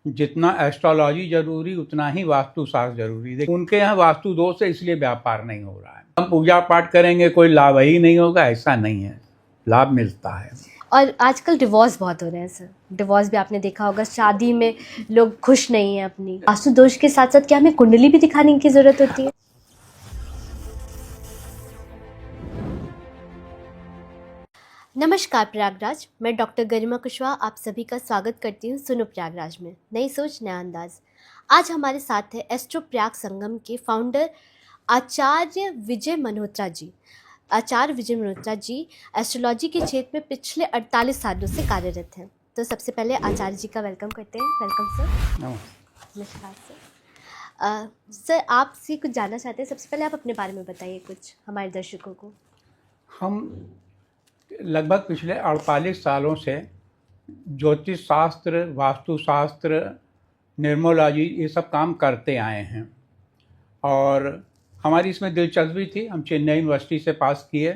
जितना एस्ट्रोलॉजी जरूरी उतना ही वास्तुशास्त्र जरूरी। देखिए उनके यहाँ वास्तु दोष है इसलिए व्यापार नहीं हो रहा है। हम पूजा पाठ करेंगे कोई लाभ ही नहीं होगा, ऐसा नहीं है, लाभ मिलता है। और आजकल डिवोर्स बहुत हो रहे हैं सर, डिवोर्स भी आपने देखा होगा, शादी में लोग खुश नहीं है अपनी। वास्तु दोष के साथ साथ क्या हमें कुंडली भी दिखाने की जरूरत होती है? नमस्कार प्रयागराज, मैं डॉक्टर गरिमा कुशवाहा आप सभी का स्वागत करती हूँ सुनो प्रयागराज में। नई सोच नया अंदाज। आज हमारे साथ है एस्ट्रो प्रयाग संगम के फाउंडर आचार्य विजय मल्होत्रा जी। आचार्य विजय मल्होत्रा जी एस्ट्रोलॉजी के क्षेत्र में पिछले 48 सालों से कार्यरत हैं। तो सबसे पहले आचार्य जी का वेलकम करते हैं। Welcome sir. नमस्कार सर। सर आपसे कुछ जानना चाहते हैं। सबसे पहले आप अपने बारे में बताइए कुछ हमारे दर्शकों को। हम लगभग पिछले 48 सालों से ज्योतिष शास्त्र, वास्तुशास्त्र, न्यूमरोलॉजी ये सब काम करते आए हैं और हमारी इसमें दिलचस्पी थी। हम चेन्नई यूनिवर्सिटी से पास किए,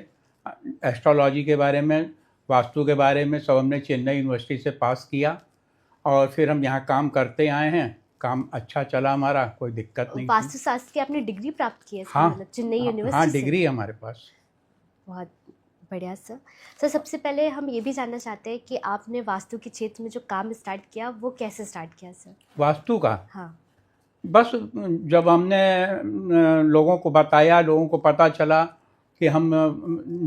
एस्ट्रोलॉजी के बारे में, वास्तु के बारे में सब हमने चेन्नई यूनिवर्सिटी से पास किया और फिर हम यहाँ काम करते आए हैं। काम अच्छा चला हमारा, कोई दिक्कत नहीं। वास्तुशास्त्र की आपने डिग्री प्राप्त की है? हाँ, मतलब चेन्नई यूनिवर्सिटी? हाँ, डिग्री है हमारे पास। बहुत बढ़िया सर। सर सबसे पहले हम ये भी जानना चाहते हैं कि आपने वास्तु के क्षेत्र में जो काम स्टार्ट किया वो कैसे स्टार्ट किया सर? वास्तु का? हाँ। बस जब हमने लोगों को बताया, लोगों को पता चला कि हम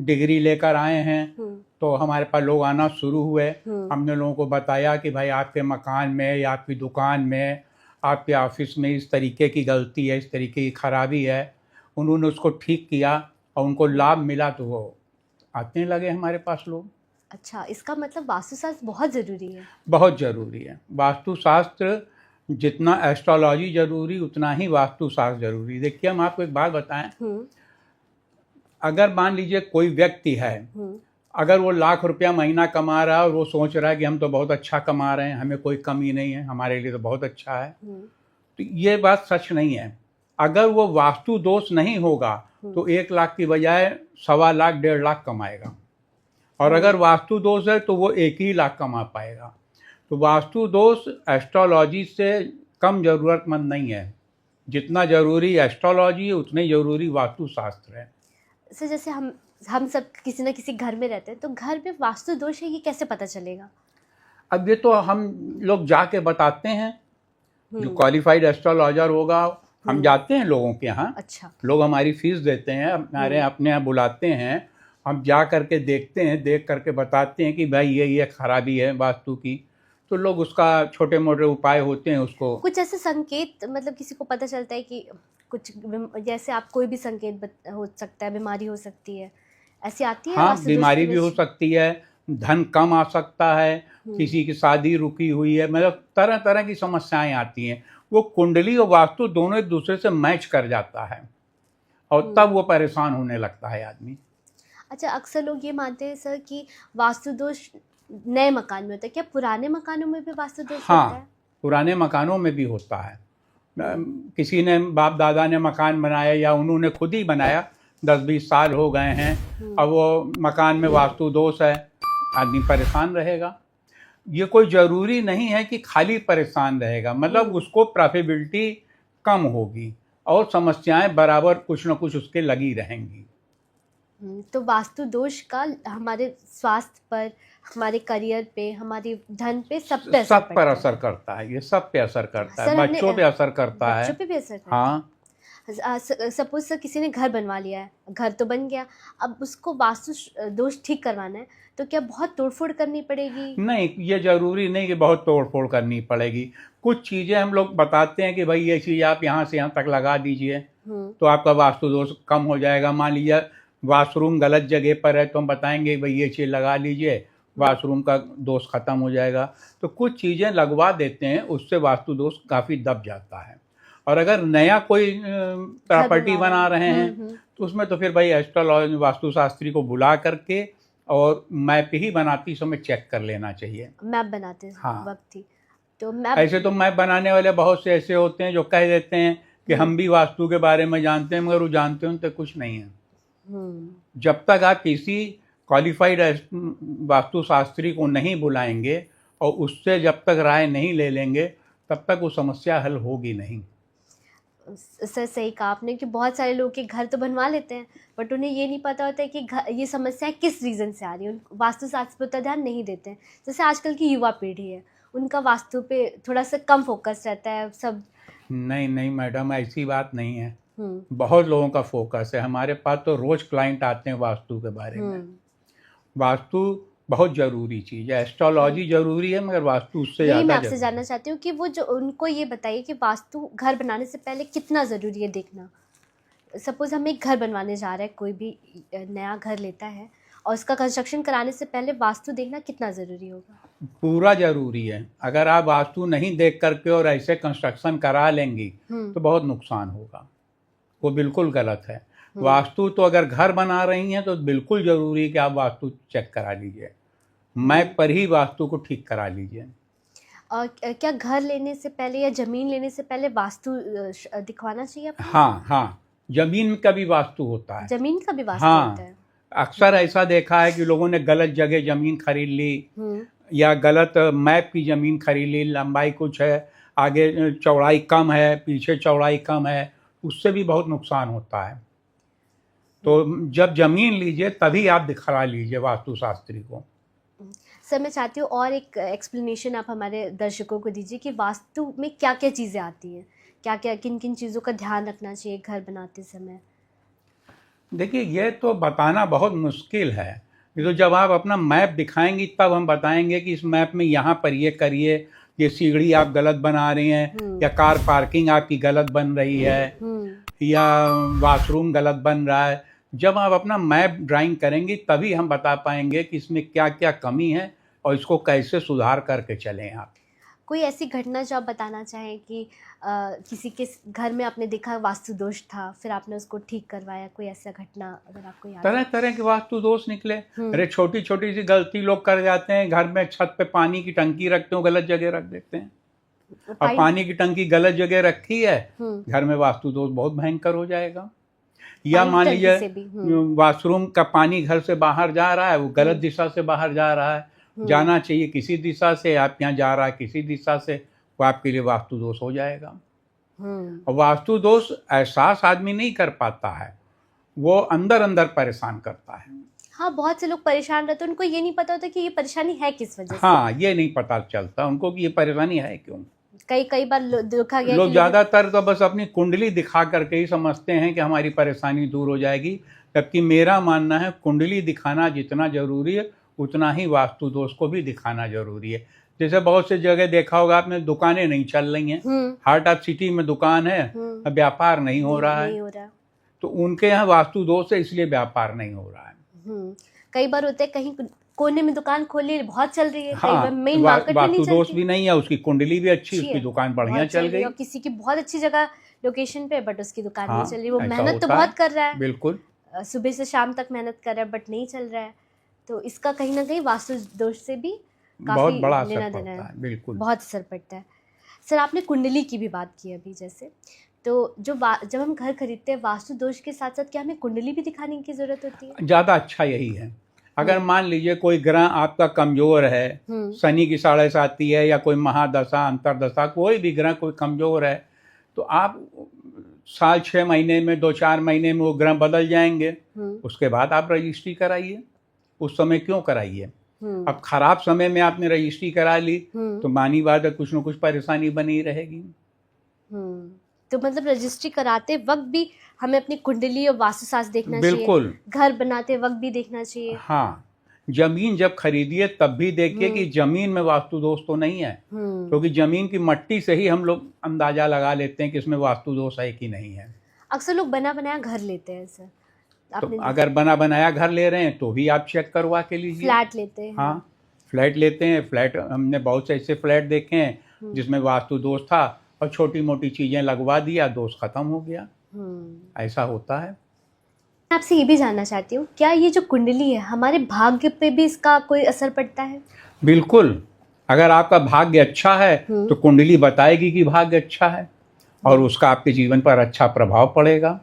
डिग्री लेकर आए हैं तो हमारे पास लोग आना शुरू हुए। हमने लोगों को बताया कि भाई आपके मकान में या आपकी दुकान में, आपके ऑफिस में इस तरीके की गलती है, इस तरीके की खराबी है। उन्होंने उसको ठीक किया और उनको लाभ मिला तो वो आते लगे हमारे पास लोग। अच्छा, इसका मतलब वास्तुशास्त्र बहुत ज़रूरी है? बहुत ज़रूरी है। वास्तुशास्त्र जितना एस्ट्रोलॉजी जरूरी उतना ही वास्तुशास्त्र जरूरी। देखिए हम आपको एक बात बताएं, अगर मान लीजिए कोई व्यक्ति है, अगर वो लाख रुपया महीना कमा रहा है और वो सोच रहा है कि हम तो बहुत अच्छा कमा रहे हैं, हमें कोई कमी नहीं है, हमारे लिए तो बहुत अच्छा है, तो ये बात सच नहीं है। अगर वो वास्तु दोष नहीं होगा तो 1 लाख की बजाय 1.25 लाख 1.5 लाख कमाएगा, और अगर वास्तु दोष है तो वो 1 ही लाख कमा पाएगा। तो वास्तु दोष एस्ट्रोलॉजी से कम ज़रूरतमंद नहीं है। जितना ज़रूरी एस्ट्रोलॉजी है उतने ज़रूरी वास्तुशास्त्र है। सर जैसे हम सब किसी न किसी घर में रहते हैं, तो घर में वास्तु दोष है ये कैसे पता चलेगा? अब ये तो हम लोग जाके बताते हैं, जो क्वालिफाइड एस्ट्रोलॉजर होगा, हम जाते हैं लोगों के यहाँ। अच्छा। लोग हमारी फीस देते हैं, हमारे अपने यहाँ बुलाते हैं, हम जा करके देखते हैं, देख करके बताते हैं कि भाई ये खराबी है वास्तु की, तो लोग उसका छोटे मोटे उपाय होते हैं उसको। कुछ ऐसे संकेत, मतलब किसी को पता चलता है कि कुछ, जैसे आप कोई भी संकेत हो सकता है, बीमारी हो सकती है, ऐसी आती है? हाँ, बीमारी भी हो सकती है, धन कम आ सकता है, किसी की शादी रुकी हुई है, मतलब तरह तरह की समस्याएं आती हैं। वो कुंडली और वास्तु दोनों एक दूसरे से मैच कर जाता है और तब वो परेशान होने लगता है आदमी। अच्छा, अक्सर लोग ये मानते हैं सर कि वास्तु दोष नए मकान में होता है, क्या पुराने मकानों में भी वास्तु दोष होता है? पुराने मकानों में भी होता है। किसी ने, बाप दादा ने मकान बनाया या उन्होंने खुद ही बनाया, 10-20 साल हो गए हैं, अब वो मकान में वास्तु दोष है, आदमी परेशान रहेगा। ये कोई ज़रूरी नहीं है कि खाली परेशान रहेगा, मतलब उसको प्रॉफिटेबिलिटी कम होगी और समस्याएं बराबर कुछ न कुछ उसके लगी रहेंगी। तो वास्तु दोष का हमारे स्वास्थ्य पर, हमारे करियर पे, हमारे धन पे, सब पर असर करता है। ये सब पे असर करता है, बच्चों पे असर करता है। बच्चों पे भी असर करता है? हाँ। सपोज सर किसी ने घर बनवा लिया है, घर तो बन गया, अब उसको वास्तु दोष ठीक करवाना है, तो क्या बहुत तोड़फोड़ करनी पड़ेगी? नहीं, ये ज़रूरी नहीं कि बहुत तोड़फोड़ करनी पड़ेगी। कुछ चीज़ें हम लोग बताते हैं कि भाई ये चीज़ आप यहाँ से यहाँ तक लगा दीजिए तो आपका वास्तु दोष कम हो जाएगा। मान लीजिए वाशरूम गलत जगह पर है तो हम बताएंगे भाई ये चीज़ लगा लीजिए, वाशरूम का दोष खत्म हो जाएगा। तो कुछ चीज़ें लगवा देते हैं, उससे वास्तु दोष काफ़ी दब जाता है। और अगर नया कोई प्रॉपर्टी बना रहे हैं तो उसमें तो फिर भाई एस्ट्रोलॉजी वास्तुशास्त्री को बुला करके और मैप ही बनाती समय चेक कर लेना चाहिए। मैप बनाते वक्त ही तो मैप, ऐसे तो मैप बनाने वाले बहुत से ऐसे होते हैं जो कह देते हैं कि हम भी वास्तु के बारे में जानते हैं, मगर वो जानते हैं तो कुछ नहीं है। जब तक आप किसी क्वालिफाइड वास्तुशास्त्री को नहीं बुलाएंगे और उससे जब तक राय नहीं ले लेंगे तब तक वो समस्या हल होगी नहीं। सर सही कहा आपने कि बहुत सारे लोग के घर तो बनवा लेते हैं बट उन्हें ये नहीं पता होता है कि ये समस्या किस रीज़न से आ रही है। वास्तुशास्त्र पर उतना ध्यान नहीं देते हैं। जैसे आजकल की युवा पीढ़ी है, उनका वास्तु पे थोड़ा सा कम फोकस रहता है सब। नहीं मैडम, ऐसी बात नहीं है। बहुत लोगों का फोकस है। हमारे पास तो रोज क्लाइंट आते हैं वास्तु के बारे में। वास्तु बहुत ज़रूरी चीज़ है। एस्ट्रोलॉजी ज़रूरी है मगर वास्तु उससे ज़्यादा। मैं आपसे जानना चाहती हूँ कि वो जो उनको ये बताइए कि वास्तु घर बनाने से पहले कितना ज़रूरी है देखना। सपोज़ हम एक घर बनवाने जा रहे हैं, कोई भी नया घर लेता है और उसका कंस्ट्रक्शन कराने से पहले वास्तु देखना कितना ज़रूरी होगा? पूरा ज़रूरी है। अगर आप वास्तु नहीं देख करके और ऐसे कंस्ट्रक्शन करा लेंगी तो बहुत नुकसान होगा। वो बिल्कुल गलत है। वास्तु तो अगर घर बना रही हैं तो बिल्कुल ज़रूरी है कि आप वास्तु चेक करा लीजिए। मैप पर ही वास्तु को ठीक करा लीजिए। और क्या घर लेने से पहले या ज़मीन लेने से पहले वास्तु दिखवाना चाहिए? हाँ, ज़मीन का भी वास्तु होता है। ज़मीन का भी वास्तु होता है। अक्सर ऐसा देखा है कि लोगों ने गलत जगह ज़मीन खरीद ली या गलत मैप की ज़मीन खरीद ली। लंबाई कुछ है, आगे चौड़ाई कम है, पीछे चौड़ाई कम है, उससे भी बहुत नुकसान होता है। तो जब ज़मीन लीजिए तभी आप दिखा लीजिए वास्तुशास्त्री को। सर मैं चाहती हूँ और एक एक्सप्लेनेशन आप हमारे दर्शकों को दीजिए कि वास्तु में क्या क्या चीज़ें आती हैं, क्या क्या किन किन चीज़ों का ध्यान रखना चाहिए घर बनाते समय। देखिए, ये तो बताना बहुत मुश्किल है। ये तो जब आप अपना मैप दिखाएंगी तब हम बताएंगे कि इस मैप में यहाँ पर ये करिए, ये सीढ़ी आप गलत बना रही हैं, या कार पार्किंग आपकी गलत बन रही है, या वाशरूम गलत बन रहा है। जब आप अपना मैप ड्राइंग करेंगे तभी हम बता पाएंगे कि इसमें क्या क्या कमी है और इसको कैसे सुधार करके चलें आप। कोई ऐसी घटना जो आप बताना चाहें कि किसी के घर में आपने देखा वास्तु दोष था, फिर आपने उसको ठीक करवाया, कोई ऐसा घटना अगर आपको याद? तरह तरह के वास्तु दोष निकले। अरे छोटी छोटी सी गलती लोग कर जाते हैं। घर में छत पे पानी की टंकी रखते हो, गलत जगह रख देते हैं। और पानी की टंकी गलत जगह रखी है, घर में वास्तु दोष बहुत भयंकर हो जाएगा। या मान लीजिए वॉशरूम का पानी घर से बाहर जा रहा है, वो गलत दिशा से बाहर जा रहा है। जाना चाहिए किसी दिशा से, आप यहाँ जा रहा है किसी दिशा से, वो आपके लिए वास्तु दोष हो जाएगा। और वास्तु दोष एहसास आदमी नहीं कर पाता है, वो अंदर अंदर परेशान करता है। हाँ, बहुत से लोग परेशान रहते हैं, उनको ये नहीं पता होता कि ये परेशानी है किस वजह से। हाँ, ये नहीं पता चलता उनको कि ये परेशानी है क्यों। कई बार देखा गया लोग ज़्यादातर तो बस अपनी कुंडली दिखा करके ही समझते हैं कि हमारी परेशानी दूर हो जाएगी, जबकि मेरा मानना है कुंडली दिखाना जितना ज़रूरी है उतना ही वास्तु दोष को भी दिखाना ज़रूरी है। जैसे बहुत से जगह देखा होगा आपने, दुकानें नहीं चल रही हैं, हार्ट ऑफ सिटी में दुकान है, व्यापार नहीं हो रहा है, तो उनके यहाँ वास्तु दोष है, इसलिए व्यापार नहीं हो रहा है। कई बार होते हैं कहीं कोने में दुकान खोली बहुत चल रही है, हाँ, मेन मार्केट में नहीं चलती। दोष भी नहीं है, उसकी कुंडली भी अच्छी, उसकी दुकान बढ़िया चल गई। और किसी की बहुत अच्छी जगह लोकेशन पे बट उसकी दुकान नहीं चल रही। वो मेहनत तो बहुत कर रहा है, बिल्कुल सुबह से शाम तक मेहनत कर रहा है बट नहीं चल रहा है। तो इसका कहीं ना कहीं वास्तु दोष से भी बहुत बड़ा असर पड़ता है। बिल्कुल बहुत असर पड़ता है। सर आपने कुंडली की भी बात की अभी, जैसे तो जब हम घर खरीदते हैं वास्तु दोष के साथ साथ क्या हमें कुंडली भी दिखाने की जरूरत होती है? ज़्यादा अच्छा यही है। अगर मान लीजिए कोई ग्रह आपका कमजोर है, शनि की 7.5 है, या कोई महादशा अंतरदशा, कोई भी ग्रह कोई कमजोर है, तो आप साल 6 महीने में 2-4 महीने में वो ग्रह बदल जाएंगे। उसके बाद आप रजिस्ट्री कराइए। उस समय क्यों कराइए? अब खराब समय में आपने रजिस्ट्री करा ली तो मानी बात है कुछ न कुछ परेशानी बनी रहेगी। तो मतलब रजिस्ट्री कराते वक्त भी हमें अपनी कुंडली और वास्तुशास्त्र देखना चाहिए। बिल्कुल। घर बनाते वक्त भी देखना चाहिए। हाँ, जमीन जब खरीदिए तब भी देखिए कि जमीन में वास्तु दोष तो नहीं है, क्योंकि जमीन की मट्टी से ही हम लोग अंदाजा लगा लेते हैं कि इसमें वास्तु दोष है कि नहीं है। अक्सर लोग बना बनाया घर लेते हैं सर। तो अगर बना बनाया घर ले रहे हैं तो भी आप चेक करवा के लीजिए। फ्लैट लेते हैं। हाँ, फ्लैट लेते हैं। फ्लैट हमने बहुत से ऐसे फ्लैट देखे हैं जिसमें वास्तु दोष था और छोटी मोटी चीजें लगवा दिया, दोष खत्म हो गया। ऐसा होता है। आपसे ये भी जानना चाहती हूँ, क्या ये जो कुंडली है हमारे भाग्य पे भी इसका कोई असर पड़ता है? बिल्कुल। अगर आपका भाग्य अच्छा है तो कुंडली बताएगी कि भाग्य अच्छा है और उसका आपके जीवन पर अच्छा प्रभाव पड़ेगा।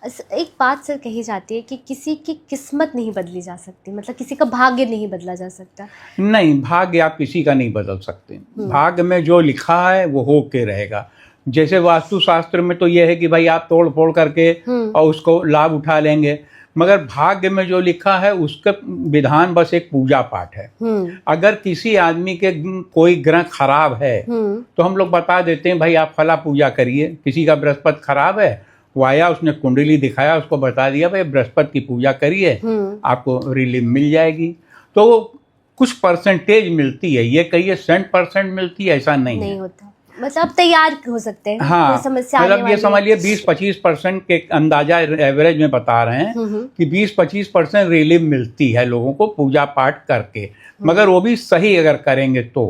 एक बात सर कही जाती है कि किसी की किस्मत नहीं बदली जा सकती, मतलब किसी का भाग्य नहीं बदला जा सकता। नहीं, भाग्य आप किसी का नहीं बदल सकते। भाग्य में जो लिखा है वो हो के रहेगा। जैसे वास्तुशास्त्र में तो ये है कि भाई आप तोड़ फोड़ करके और उसको लाभ उठा लेंगे, मगर भाग्य में जो लिखा है उसका विधान बस एक पूजा पाठ है। अगर किसी आदमी के कोई ग्रह खराब है तो हम लोग बता देते हैं भाई आप फला पूजा करिए। किसी का बृहस्पति खराब है, वो आया, उसने कुंडली दिखाया, उसको बता दिया भाई बृहस्पति की पूजा करिए, आपको रिलीफ मिल जाएगी। तो कुछ परसेंटेज मिलती है, ये कहिए 100% मिलती है ऐसा नहीं है। होता, मतलब तैयार हो सकते हैं। हाँ, कोई समस्या मतलब ये समझिए 20-25% के अंदाजा एवरेज में बता रहे हैं कि 20-25% रिलीफ मिलती है लोगों को पूजा पाठ करके, मगर वो भी सही अगर करेंगे तो।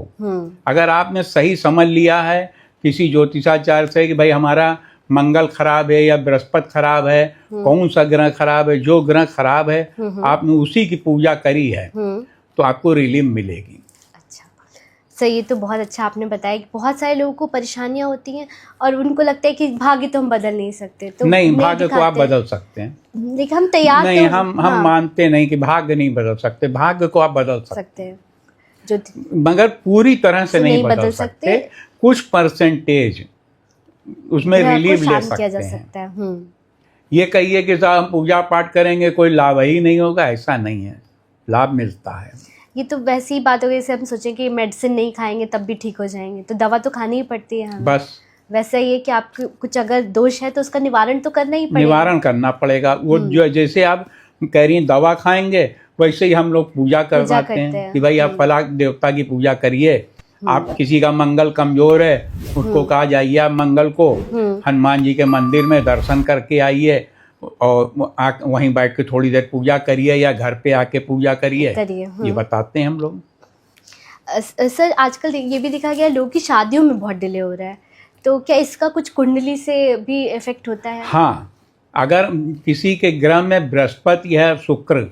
अगर आपने सही समझ लिया है किसी ज्योतिषाचार्य से कि भाई हमारा मंगल खराब है या बृहस्पति खराब है, कौन सा ग्रह खराब है, जो ग्रह खराब है आपने उसी की पूजा करी है तो आपको रिलीफ मिलेगी। सर ये तो बहुत अच्छा आपने बताया कि बहुत सारे लोगों को परेशानियां होती हैं और उनको लगता है कि भाग्य तो हम बदल नहीं सकते। तो नहीं, भाग्य को आप बदल सकते हैं, लेकिन हम तैयार नहीं, हम मानते नहीं कि भाग्य नहीं बदल सकते। भाग्य को आप बदल सकते हैं जो मगर पूरी तरह से नहीं बदल सकते। कुछ परसेंटेज उसमें रिलीफ ले सकते हैं। ये कहिए कि साहब हम पूजा पाठ करेंगे कोई लाभ ही नहीं होगा, ऐसा नहीं है, लाभ मिलता है। ये तो वैसी ही बात हो गई, जैसे हम सोचें कि मेडिसिन नहीं खाएंगे तब भी ठीक हो जाएंगे, तो दवा तो खानी ही पड़ती है हमें। बस वैसा ही है कि आपको कुछ अगर दोष है तो उसका निवारण तो करना ही पड़ेगा। निवारण करना पड़ेगा। वो जो जैसे आप कह रही हैं दवा खाएंगे, वैसे ही हम लोग पूजा करवाते हैं कि भाई आप फला देवता की पूजा करिए। आप किसी का मंगल कमजोर है उसको कहा जाइए आप मंगल को हनुमान जी के मंदिर में दर्शन करके आइए और वहीं बैठ के थोड़ी देर पूजा करिए या घर पे आके पूजा करिए। ये बताते हैं हम लोग। सर आजकल ये भी देखा गया लोगों की शादियों में बहुत डिले हो रहा है, तो क्या इसका कुछ कुंडली से भी इफेक्ट होता है? हाँ, अगर किसी के ग्रह में बृहस्पति है, शुक्र,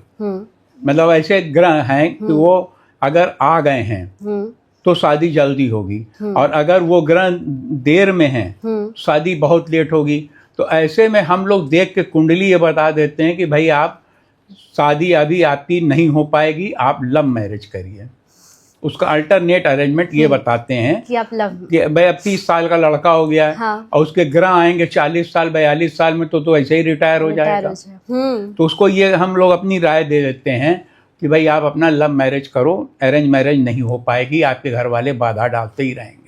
मतलब ऐसे ग्रह हैं कि वो अगर आ गए हैं तो शादी जल्दी होगी, और अगर वो ग्रह देर में हैं शादी बहुत लेट होगी। तो ऐसे में हम लोग देख के कुंडली ये बता देते हैं कि भाई आप शादी अभी आपकी नहीं हो पाएगी, आप लव मैरिज करिए। उसका अल्टरनेट अरेंजमेंट ये बताते हैं कि आप लव कि भाई अब 30 साल का लड़का हो गया है, हाँ। और उसके ग्रह आएंगे 40 साल 42 साल में तो ऐसे ही रिटायर हो जाएगा। तो उसको ये हम लोग अपनी राय दे देते हैं कि भाई आप अपना लव मैरिज करो, अरेंज मैरिज नहीं हो पाएगी, आपके घर वाले बाधा डालते ही रहेंगे।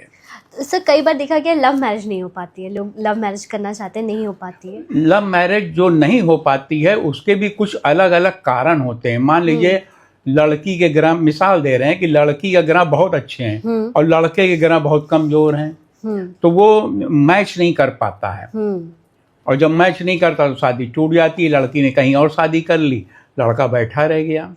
सर कई बार देखा गया लव मैरिज नहीं हो पाती है, लोग लव मैरिज करना चाहते हैं, नहीं हो पाती है। लव मैरिज जो नहीं हो पाती है उसके भी कुछ अलग अलग कारण होते हैं। मान लीजिए लड़की के ग्रह, मिसाल दे रहे हैं कि लड़की के ग्रह बहुत अच्छे हैं और लड़के के ग्रह बहुत कमजोर हैं, तो वो मैच नहीं कर पाता है, और जब मैच नहीं करता तो शादी टूट जाती है। लड़की ने कहीं और शादी कर ली, लड़का बैठा रह गया।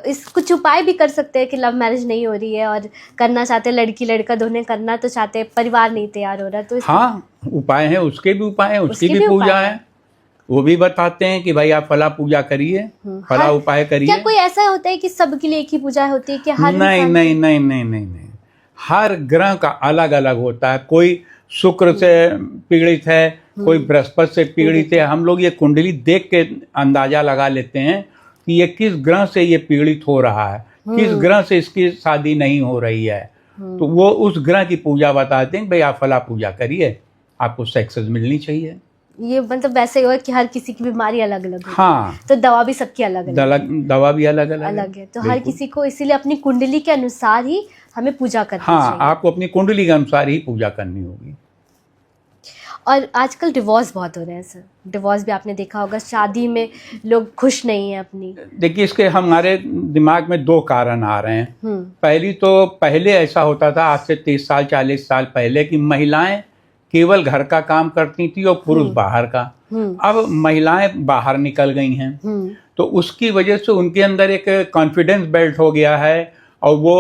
इस कुछ उपाय भी कर सकते हैं कि लव मैरिज नहीं हो रही है और करना चाहते, लड़की लड़का दोनों करना तो चाहते, परिवार नहीं तैयार हो रहा, तो हाँ उपाय है, उसके भी उपाय है, उसकी भी पूजा है, वो भी बताते हैं कि भाई आप फला पूजा करिए, फला उपाय करिए। क्या कोई ऐसा होता है कि सबके लिए एक ही पूजा होती है कि हर नहीं नहीं नहीं नहीं नहीं नहीं, हर ग्रह का अलग अलग होता है। कोई शुक्र से पीड़ित है, कोई बृहस्पति से पीड़ित है। हम लोग ये कुंडली देख के अंदाजा लगा लेते हैं कि ये किस ग्रह से ये पीड़ित हो रहा है, किस ग्रह से इसकी शादी नहीं हो रही है, तो वो उस ग्रह की पूजा बताते हैं। भाई आप फला पूजा करिए, आपको सक्सेस मिलनी चाहिए। ये मतलब वैसे ही कि हर किसी की बीमारी अलग अलग है, हाँ, तो दवा भी सबकी अलग अलग, दवा भी अलग अलग है। तो हर किसी को इसीलिए अपनी कुंडली के अनुसार ही हमें पूजा करनी चाहिए। हाँ, आपको अपनी कुंडली के अनुसार ही पूजा करनी होगी। और आजकल डिवोर्स बहुत हो रहे हैं सर, डिवोर्स भी आपने देखा होगा, शादी में लोग खुश नहीं है अपनी। देखिए इसके हमारे दिमाग में दो कारण आ रहे हैं। पहली तो पहले ऐसा होता था, आज से 30 साल 40 साल पहले, कि महिलाएं केवल घर का काम करती थी और पुरुष बाहर का। अब महिलाएं बाहर निकल गई हैं, तो उसकी वजह से उनके अंदर एक कॉन्फिडेंस बिल्ड हो गया है और वो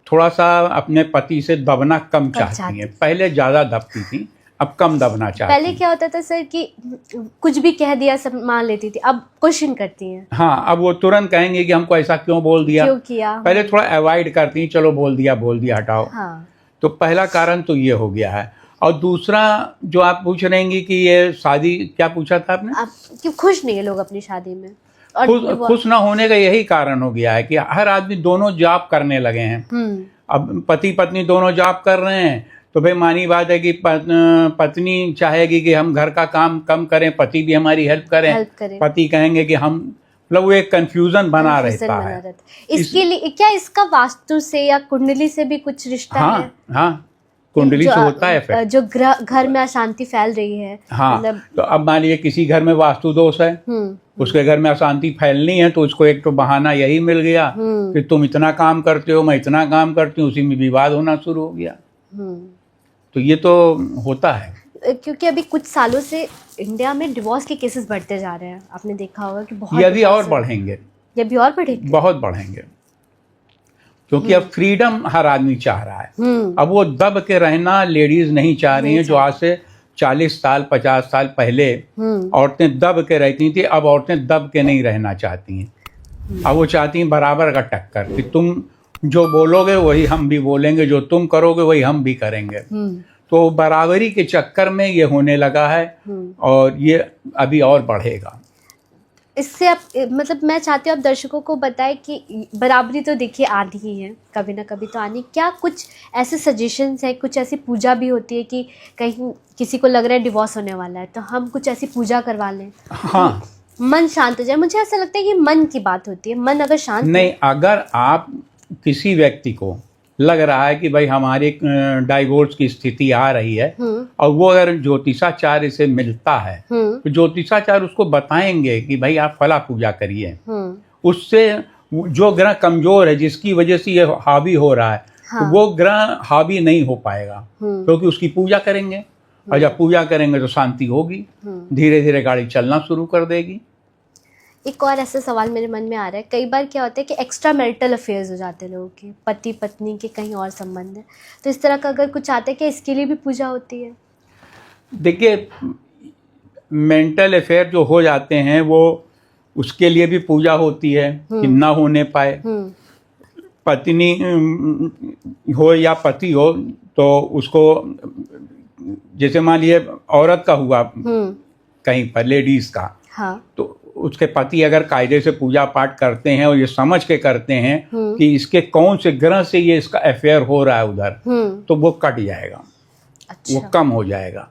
थोड़ा सा अपने पति से दबना कम चाहती हैं। पहले ज़्यादा दबती थी, अब कम दबना चाहती। पहले क्या होता था सर कि कुछ भी कह दिया सब मान लेती थी, अब क्वेश्चन करती हैं। हाँ, अब वो तुरंत कहेंगे कि हमको ऐसा क्यों बोल दिया, क्यों किया। पहले थोड़ा अवॉइड करती, चलो बोल दिया हटाओ। हाँ। तो पहला कारण तो ये हो गया है। और दूसरा जो आप पूछ रहे हैं कि ये शादी, क्या पूछा था आपने? आप कि खुश नहीं है लोग अपनी शादी में, और खुश ना होने का यही कारण हो गया है कि हर आदमी दोनों जॉब करने लगे हैं। अब पति पत्नी दोनों जॉब कर रहे हैं, तो भाई मानी बात है कि पत्नी चाहेगी कि हम घर का काम कम करें, पति भी हमारी हेल्प करें। पति कहेंगे कि हम, मतलब वो एक कंफ्यूजन बना रहता है। इसके लिए क्या इसका वास्तु से या कुंडली से भी कुछ रिश्ता है? हाँ, कुंडली से होता है जो घर में अशांति फैल रही है। हाँ, तो अब मान लीजिए किसी घर में वास्तु दोष है, उसके घर में अशांति फैलनी है, तो उसको एक तो बहाना यही मिल गया कि तुम इतना काम करते हो, मैं इतना काम करती हूँ, उसी में विवाद होना शुरू हो गया। तो ये तो होता है, क्योंकि अभी कुछ सालों से इंडिया में डिवोर्स के केसेस बढ़ते जा रहे हैं। आपने देखा होगा कि बहुत, ये अभी और बढ़ेंगे, ये भी और बढ़ेंगे, बहुत बढ़ेंगे, क्योंकि अब फ्रीडम हर आदमी चाह रहा है। अब वो दब के रहना लेडीज नहीं चाह रही हैं। जो आज से 40 साल 50 साल पहले औरतें दब के रहती थी, अब औरतें दब के नहीं रहना चाहती हैं। अब वो चाहती हैं बराबर का टक्कर, कि तुम जो बोलोगे वही हम भी बोलेंगे, जो तुम करोगे वही हम भी करेंगे। तो बराबरी के चक्कर में ये होने लगा है, और ये अभी और बढ़ेगा। इससे आप, मतलब मैं चाहती हूँ आप दर्शकों को बताएं कि बराबरी तो देखिए आनी ही है, कभी ना कभी तो आनी। क्या कुछ ऐसे सजेशंस है, कुछ ऐसी पूजा भी होती है कि कहीं किसी को लग रहा है डिवोर्स होने वाला है, तो हम कुछ ऐसी पूजा करवा लें? हाँ, मन शांत हो जाए। मुझे ऐसा लगता है कि मन की बात होती है, मन अगर शांत नहीं, अगर आप किसी व्यक्ति को लग रहा है कि भाई हमारे डाइवोर्स की स्थिति आ रही है, और वो अगर ज्योतिषाचार्य से मिलता है, तो ज्योतिषाचार्य उसको बताएंगे कि भाई आप फला पूजा करिए। उससे जो ग्रह कमजोर है, जिसकी वजह से ये हावी हो रहा है, तो वो ग्रह हावी नहीं हो पाएगा, क्योंकि उसकी पूजा करेंगे, और जब पूजा करेंगे तो शांति होगी, धीरे धीरे गाड़ी चलना शुरू कर देगी। एक और ऐसा सवाल मेरे मन में आ रहा है, कई बार क्या होता है कि एक्स्ट्रा मैरिटल अफेयर्स हो जाते हैं लोगों के, पति पत्नी के कहीं और संबंध है, तो इस तरह का अगर कुछ आता है, क्या इसके लिए भी पूजा होती है? देखिए, मेंटल अफेयर जो हो जाते हैं वो, उसके लिए भी पूजा होती है कि ना होने पाए। पत्नी हो या पति हो, तो उसको, जैसे मान लीजिए औरत का हुआ कहीं पर, लेडीज का, हाँ, तो उसके पति अगर कायदे से पूजा पाठ करते हैं और ये समझ के करते हैं कि इसके कौन से ग्रह से ये इसका अफेयर हो रहा है उधर, तो वो कट जाएगा। अच्छा। वो कम हो जाएगा।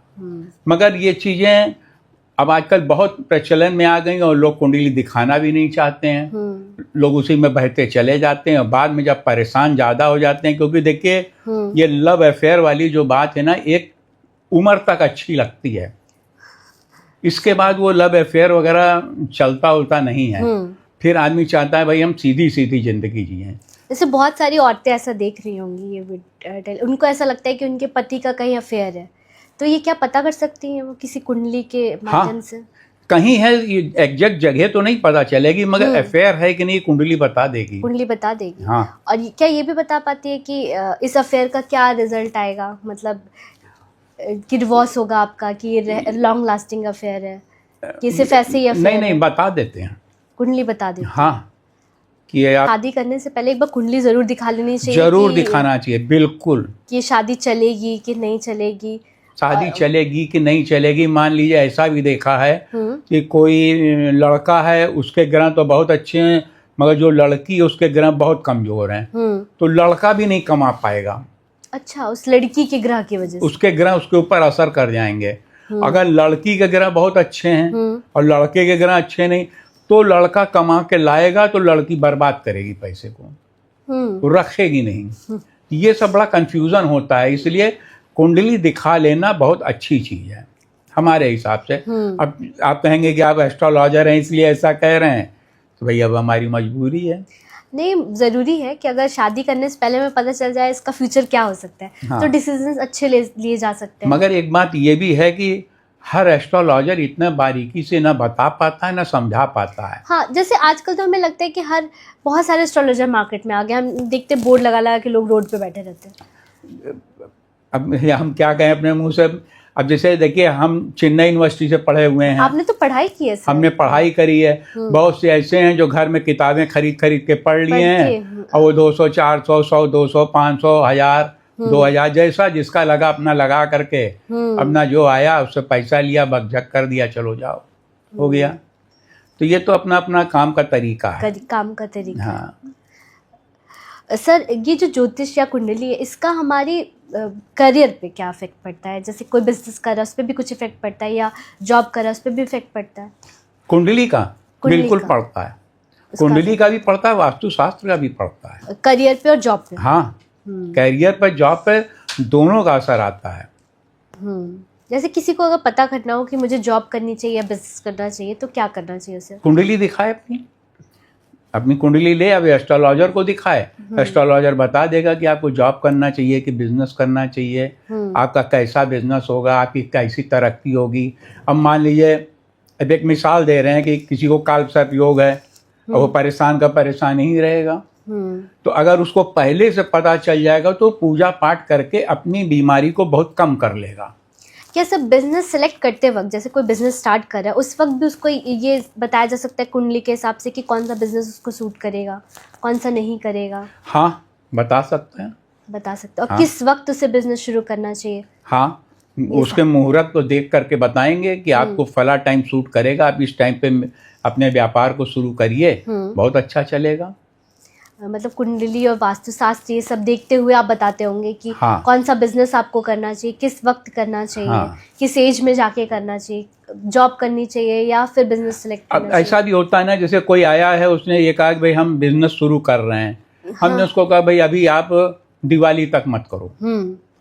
मगर ये चीजें अब आजकल बहुत प्रचलन में आ गई, और लोग कुंडली दिखाना भी नहीं चाहते हैं। लोग उसी में बहते चले जाते हैं, और बाद में जब परेशान ज्यादा हो जाते हैं, क्योंकि देखिए ये लव अफेयर वाली जो बात है ना, एक उम्र तक अच्छी लगती है, इसके बाद वो लव अफेयर वगैरह चलता उलता नहीं है। फिर आदमी चाहता है भाई हम सीधी सीधी जिंदगी जिए। जैसे बहुत सारी औरतें ऐसा देख रही होंगी ये, उनको ऐसा लगता है कि उनके पति का कहीं अफेयर है, तो ये क्या पता कर सकती हैं वो किसी कुंडली के माध्यम से? कहीं है, ये एग्जैक्ट जगह तो नहीं पता चलेगी, मगर अफेयर है कि नहीं कुंडली बता देगी। कुंडली बता देगी। हाँ। और क्या ये भी बता पाती है कि इस अफेयर का क्या रिजल्ट आएगा, मतलब कि डिवोर्स होगा आपका, कि लॉन्ग लास्टिंग अफेयर है, कि सिर्फ ऐसे ही अफेयर? नहीं, बता देते हैं, कुंडली बता देती है। हाँ, कि शादी करने से पहले एक बार कुंडली जरूर दिखा लेनी चाहिए। जरूर दिखाना चाहिए, बिल्कुल, कि शादी चलेगी कि नहीं चलेगी, शादी चलेगी कि नहीं चलेगी। मान लीजिए ऐसा भी देखा है कि कोई लड़का है, उसके ग्रह तो बहुत अच्छे हैं, मगर जो लड़की है उसके ग्रह बहुत कमजोर हैं, तो लड़का भी नहीं कमा पाएगा। अच्छा, उस लड़की के ग्रह की वजह से उसके ग्रह उसके ऊपर असर कर जाएंगे। अगर लड़की के ग्रह बहुत अच्छे हैं और लड़के के ग्रह अच्छे नहीं, तो लड़का कमा के लाएगा तो लड़की बर्बाद करेगी पैसे को, रखेगी नहीं। ये सब बड़ा कंफ्यूजन होता है, इसलिए कुंडली दिखा लेना बहुत अच्छी चीज है हमारे हिसाब से। अब आप कहेंगे कि आप एस्ट्रोलॉजर हैं इसलिए ऐसा कह रहे हैं, तो भाई अब हमारी मजबूरी है। नहीं, ज़रूरी है कि अगर शादी करने से पहले में पता चल जाए इसका फ्यूचर क्या हो सकता है, हाँ, तो डिसीजंस अच्छे लिए जा सकते हैं। मगर एक बात ये भी है कि हर एस्ट्रोलॉजर इतना बारीकी से ना बता पाता है ना समझा पाता है। हाँ, जैसे आजकल तो हमें लगता है कि बहुत सारे एस्ट्रोलॉजर मार्केट में आ गए, हम देखते बोर्ड लगा के लोग रोड पे बैठे रहते हैं। अब हम क्या कहें अपने मुंह से। अब जैसे देखिए, हम चेन्नई यूनिवर्सिटी से पढ़े हुए हैं। आपने तो पढ़ाई की है सर। हमने पढ़ाई करी है। बहुत से ऐसे हैं जो घर में किताबें खरीद के पढ़ लिए हैं, और वो 200 400 100 200 500 1000 2000 जैसा जिसका लगा अपना लगा करके अपना जो आया उससे पैसा लिया, बकझक कर दिया, चलो जाओ, हो गया। तो ये तो अपना अपना काम का तरीका है। काम का तरीका। हाँ सर, ये जो ज्योतिष या कुंडली है, इसका हमारी करियर पे क्या इफेक्ट पड़ता है? जैसे कोई बिजनेस कर रहा है उस पर भी कुछ इफेक्ट पड़ता है, या जॉब कर रहा है उस पर भी इफेक्ट पड़ता है? कुंडली का बिल्कुल पड़ता है, कुंडली का भी पड़ता है, वास्तुशास्त्र का भी पड़ता है, करियर पे और जॉब पे। हाँ करियर पर, जॉब पे, दोनों का असर आता है। जैसे किसी को अगर पता करना हो कि मुझे जॉब करनी चाहिए या बिजनेस करना चाहिए, तो क्या करना चाहिए उसे? कुंडली दिखाए, अपनी कुंडली ले, अब एस्ट्रोलॉजर को दिखाए, एस्ट्रोलॉजर बता देगा कि आपको जॉब करना चाहिए कि बिजनेस करना चाहिए, आपका कैसा बिजनेस होगा, आपकी कैसी तरक्की होगी। अब मान लीजिए, अब एक मिसाल दे रहे हैं कि किसी को कालसर्प योग है और वो परेशान ही रहेगा। तो अगर उसको पहले से पता चल जाएगा तो पूजा पाठ करके अपनी बीमारी को बहुत कम कर लेगा। क्या सब बिजनेस सेलेक्ट करते वक्त, जैसे कोई बिजनेस स्टार्ट कर रहा है उस वक्त भी उसको ये बताया जा सकता है कुंडली के हिसाब से कि कौन सा बिजनेस उसको सूट करेगा, कौन सा नहीं करेगा? हाँ बता सकते हैं, बता सकते हैं। और किस वक्त उसे बिजनेस शुरू करना चाहिए? हाँ उसके मुहूर्त को देख करके बताएंगे कि आपको फला टाइम सूट करेगा, आप इस टाइम पे अपने व्यापार को शुरू करिए, बहुत अच्छा चलेगा। मतलब कुंडली और वास्तुशास्त्र ये सब देखते हुए आप बताते होंगे कि कौन सा बिजनेस आपको करना चाहिए, किस वक्त करना चाहिए, किस एज में जाके करना चाहिए, जॉब करनी चाहिए या फिर बिजनेस सेलेक्ट करना चाहिए। ऐसा भी होता है ना, जैसे कोई आया है, उसने ये कहा कि भाई हम बिजनेस शुरू कर रहे हैं, हमने उसको कहा भाई अभी आप दिवाली तक मत करो,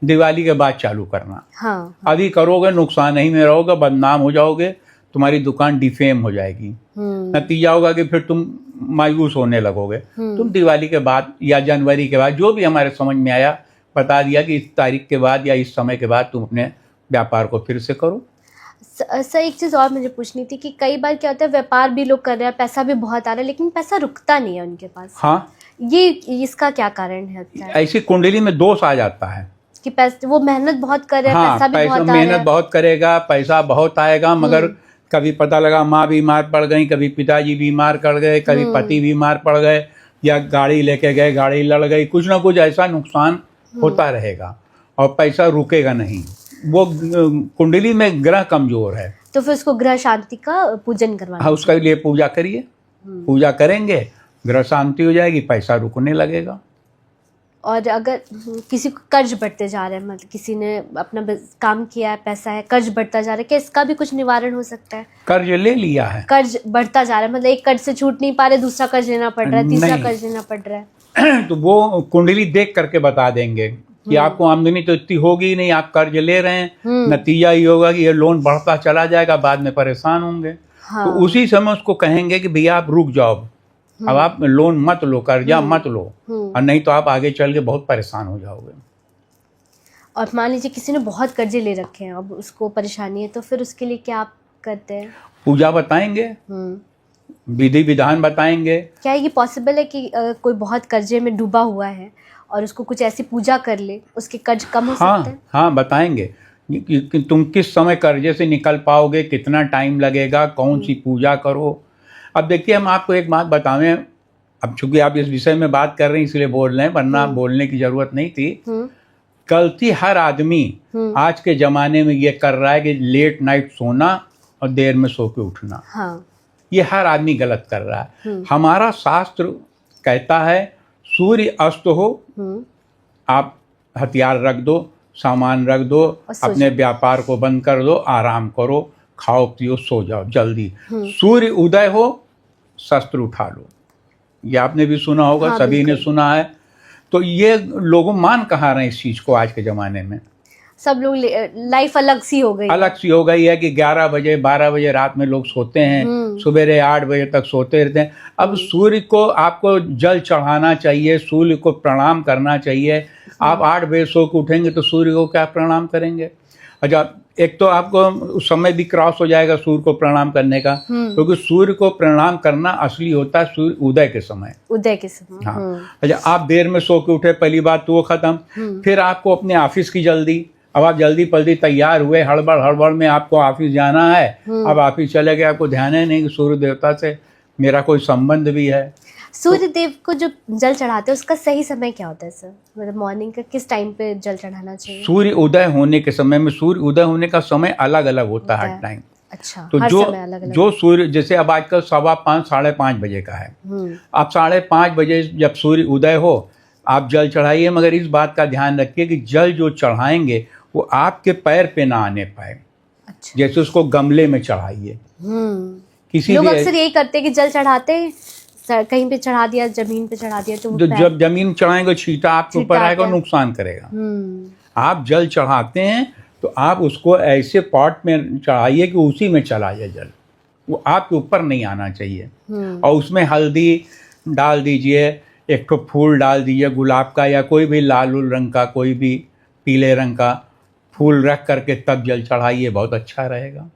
दिवाली के बाद चालू करना। अभी करोगे नुकसान ही में रहोगे, बदनाम हो जाओगे, तुम्हारी दुकान डिफेम हो जाएगी, नतीजा होगा कि फिर तुम मायूस होने लगोगे। तुम दिवाली के बाद या जनवरी के बाद, जो भी हमारे समझ में आया, बता दिया कि इस तारीख के बाद या इस समय के बाद तुम अपने व्यापार को फिर से करो। सर एक चीज़ और मुझे पूछनी थी कि कई बार क्या होता है, व्यापार भी लोग कर रहे हैं, पैसा भी बहुत आ रहा है, लेकिन पैसा रुकता नहीं है उनके पास। हाँ, ये इसका क्या कारण है? ऐसी कुंडली में दोष आ जाता है कि पैसे, वो मेहनत बहुत कर रहे हैं, पैसा भी बहुत आ रहा है, मेहनत बहुत करेगा, पैसा बहुत आएगा, मगर कभी पता लगा माँ बीमार पड़ गई, कभी पिताजी बीमार पड़ गए, कभी पति बीमार पड़ गए, या गाड़ी लेके गए, गाड़ी लड़ गई, कुछ ना कुछ ऐसा नुकसान होता रहेगा और पैसा रुकेगा नहीं। वो कुंडली में ग्रह कमजोर है, तो फिर उसको ग्रह शांति का पूजन करवाना। हाँ, उसके लिए पूजा करिए, पूजा करेंगे, ग्रह शांति हो जाएगी, पैसा रुकने लगेगा। और अगर किसी को कर्ज बढ़ते जा रहे हैं, मतलब किसी ने अपना काम किया है, पैसा है, कर्ज बढ़ता जा रहा है, क्या इसका भी कुछ निवारण हो सकता है? कर्ज ले लिया है, कर्ज बढ़ता जा रहा है, मतलब एक कर्ज से छूट नहीं पा रहे, दूसरा कर्ज लेना पड़ रहा है, तीसरा कर्ज लेना पड़ रहा है, तो वो कुंडली देख करके बता देंगे कि आपको आमदनी तो इतनी होगी ही नहीं, आप कर्ज ले रहे हैं, नतीजा ये होगा कि ये लोन बढ़ता चला जाएगा, बाद में परेशान होंगे। तो उसी समय उसको कहेंगे कि भैया आप रुक जाओ, अब आप लोन मत लो, कर्जा मत लो, और नहीं तो आप आगे चल के बहुत परेशान हो जाओगे। और मान लीजिए किसी ने बहुत कर्जे ले रखे हैं, अब उसको परेशानी है, तो फिर उसके लिए क्या आप करते हैं? पूजा बताएंगे, विधि विधान बताएंगे। क्या ये पॉसिबल है कि कोई बहुत कर्जे में डूबा हुआ है और उसको कुछ ऐसी पूजा कर ले, उसके कर्ज कम हो सकते हैं? हाँ बताएंगे कि तुम किस समय कर्जे से निकल पाओगे, कितना टाइम लगेगा, कौन सी पूजा करो। अब देखिए, हम आपको एक बात बतावें, अब चूंकि आप इस विषय में बात कर रहे हैं इसलिए बोल रहे हैं, वरना बोलने की जरूरत नहीं थी। गलती हर आदमी आज के जमाने में ये कर रहा है कि लेट नाइट सोना और देर में सो के उठना। ये हर आदमी गलत कर रहा है। हमारा शास्त्र कहता है सूर्य अस्त हो, आप हथियार रख दो, सामान रख दो, अपने व्यापार को बंद कर दो, आराम करो, खाओ पियो, सो जाओ जल्दी। सूर्य उदय हो, शस्त्र उठा लो, ये आपने भी सुना होगा। हाँ, सभी ने सुना है। तो ये लोग मान कहाँ रहे इस चीज को? आज के जमाने में सब लोग, लाइफ अलग सी हो गई है कि 11 बजे 12 बजे रात में लोग सोते हैं, सुबह 8 बजे तक सोते रहते हैं। अब सूर्य को आपको जल चढ़ाना चाहिए, सूर्य को प्रणाम करना चाहिए। आप 8 बजे सो के उठेंगे तो सूर्य को क्या प्रणाम करेंगे? अच्छा, एक तो आपको उस समय भी क्रॉस हो जाएगा सूर्य को प्रणाम करने का, क्योंकि सूर्य को प्रणाम करना असली होता है सूर्य उदय के समय। हाँ, अच्छा, आप देर में सो के उठे, पहली बात तो वो खत्म। फिर आपको अपने ऑफिस की जल्दी, अब आप जल्दी पल्दी तैयार हुए, हड़बड़ में आपको ऑफिस जाना है। अब ऑफिस चले गए, आपको ध्यान है नहीं कि सूर्य देवता से मेरा कोई संबंध भी है। सूर्य देव को जो जल चढ़ाते हैं उसका सही समय क्या होता है सर? मतलब मॉर्निंग का किस टाइम पे जल चढ़ाना चाहिए? सूर्य उदय होने के समय में, सूर्य उदय होने का समय अलग अलग होता है हर टाइम। अच्छा, तो हर जो समय अलग अलग। जो सूर्य, जैसे अब आजकल 5:15 5:30 बजे का है, अब 5:30 बजे जब सूर्य उदय हो आप जल चढ़ाइए, मगर इस बात का ध्यान रखिए कि जल जो चढ़ाएंगे वो आपके पैर पे ना आने पाए। अच्छा। जैसे उसको गमले में चढ़ाइए। किसी लोग भी अक्सर यही करते हैं कि जल चढ़ाते हैं, कहीं पे चढ़ा दिया, जमीन पे चढ़ा दिया, तो जो जब जमीन चढ़ाएंगे छींटा आपके ऊपर आएगा, नुकसान करेगा। आप जल चढ़ाते हैं तो आप उसको ऐसे पॉट में चढ़ाइए कि उसी में चला जाए जल, वो आपके ऊपर नहीं आना चाहिए। और उसमें हल्दी डाल दीजिए, एक तो फूल डाल दीजिए गुलाब का या कोई भी लाल रंग का, कोई भी पीले रंग का फूल रख करके तब जल चढ़ाइए, बहुत अच्छा रहेगा।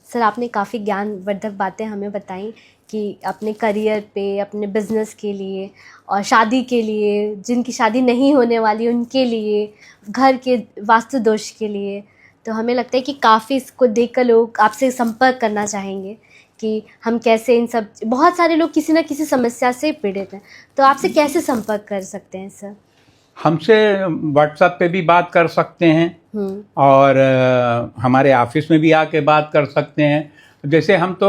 सर आपने काफ़ी ज्ञानवर्धक बातें हमें बताई कि अपने करियर पे, अपने बिजनेस के लिए और शादी के लिए, जिनकी शादी नहीं होने वाली उनके लिए, घर के वास्तु दोष के लिए, तो हमें लगता है कि काफ़ी इसको देखकर लोग आपसे संपर्क करना चाहेंगे कि हम कैसे इन सब, बहुत सारे लोग किसी न किसी समस्या से पीड़ित हैं, तो आपसे कैसे संपर्क कर सकते हैं सर? हमसे व्हाट्सएप पे भी बात कर सकते हैं और हमारे ऑफिस में भी आके बात कर सकते हैं। जैसे हम तो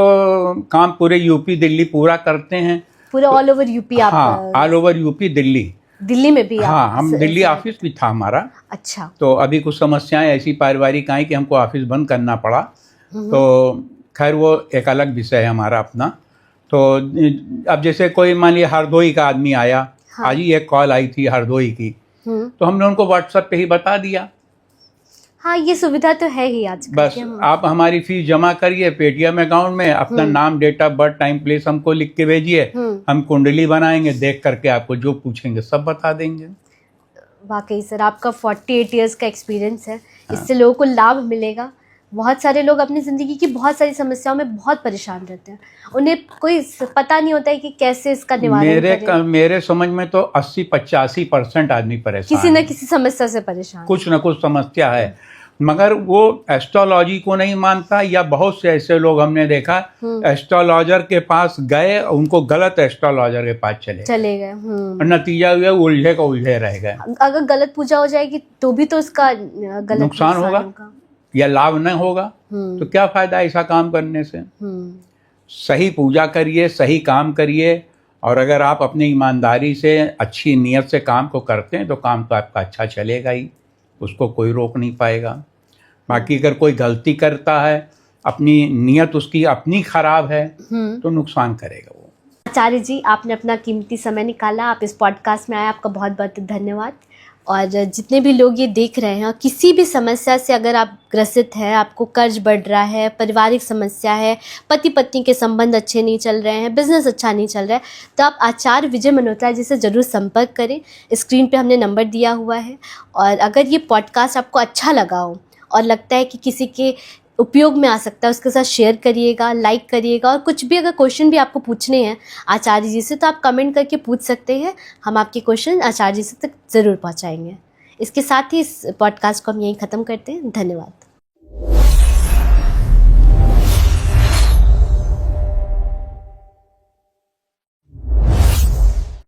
काम पूरे यूपी दिल्ली पूरा करते हैं, पूरा ऑल ओवर यूपी आप? हाँ, ऑल ओवर यूपी दिल्ली में भी? हाँ, हम दिल्ली ऑफिस भी था हमारा। अच्छा। तो अभी कुछ समस्याएं ऐसी पारिवारिक आई कि हमको ऑफिस बंद करना पड़ा, तो खैर वो एक अलग विषय है हमारा अपना। तो अब जैसे कोई मान लिया हरदोई का आदमी आया, आज ही एक कॉल आई थी हरदोई की, तो हमने उनको व्हाट्सएप पे ही बता दिया। हाँ, ये सुविधा तो है ही आजकल। बस आप हमारी फीस जमा करिए पेटीएम अकाउंट में, अपना नाम, date of birth, time, place हमको लिख के भेजिए, हम कुंडली बनाएंगे, देख करके आपको जो पूछेंगे सब बता देंगे। वाकई सर आपका 48 इयर्स का एक्सपीरियंस है, इससे लोगों को लाभ मिलेगा। बहुत सारे लोग अपनी ज़िंदगी की बहुत सारी समस्याओं में बहुत परेशान रहते हैं, उन्हें कोई पता नहीं होता है कि कैसे इसका निवारण करें। मेरे समझ में तो 80-85% आदमी परेशान, किसी न किसी समस्या से परेशान, कुछ न कुछ समस्या है, मगर वो एस्ट्रोलॉजी को नहीं मानता, या बहुत से ऐसे लोग हमने देखा एस्ट्रोलॉजर के पास गए, उनको गलत एस्ट्रोलॉजर के पास चले गए और नतीजा हुआ उलझे का उलझे रह गए। अगर गलत पूजा हो जाएगी तो भी तो उसका गलत नुकसान होगा या लाभ न होगा, तो क्या फायदा ऐसा काम करने से। सही पूजा करिए, सही काम करिए, और अगर आप अपनी ईमानदारी से, अच्छी नीयत से काम को करते हैं तो काम तो आपका अच्छा चलेगा ही, उसको कोई रोक नहीं पाएगा। बाकी अगर कोई गलती करता है, अपनी नीयत उसकी अपनी खराब है, तो नुकसान करेगा वो। आचार्य जी, आपने अपना कीमती समय निकाला, आप इस पॉडकास्ट में आए, आपका बहुत बहुत धन्यवाद। और जितने भी लोग ये देख रहे हैं, किसी भी समस्या से अगर आप ग्रसित हैं, आपको कर्ज बढ़ रहा है, पारिवारिक समस्या है, पति पत्नी के संबंध अच्छे नहीं चल रहे हैं, बिजनेस अच्छा नहीं चल रहा है, तो आप आचार्य विजय मल्होत्रा जी से ज़रूर संपर्क करें। स्क्रीन पे हमने नंबर दिया हुआ है। और अगर ये पॉडकास्ट आपको अच्छा लगा हो और लगता है कि किसी के उपयोग में आ सकता है, उसके साथ शेयर करिएगा, लाइक करिएगा। और कुछ भी अगर क्वेश्चन भी आपको पूछने हैं आचार्य जी से, तो आप कमेंट करके पूछ सकते हैं, हम आपके क्वेश्चन आचार्य जी से तक ज़रूर पहुंचाएंगे। इसके साथ ही इस पॉडकास्ट को हम यहीं ख़त्म करते हैं। धन्यवाद।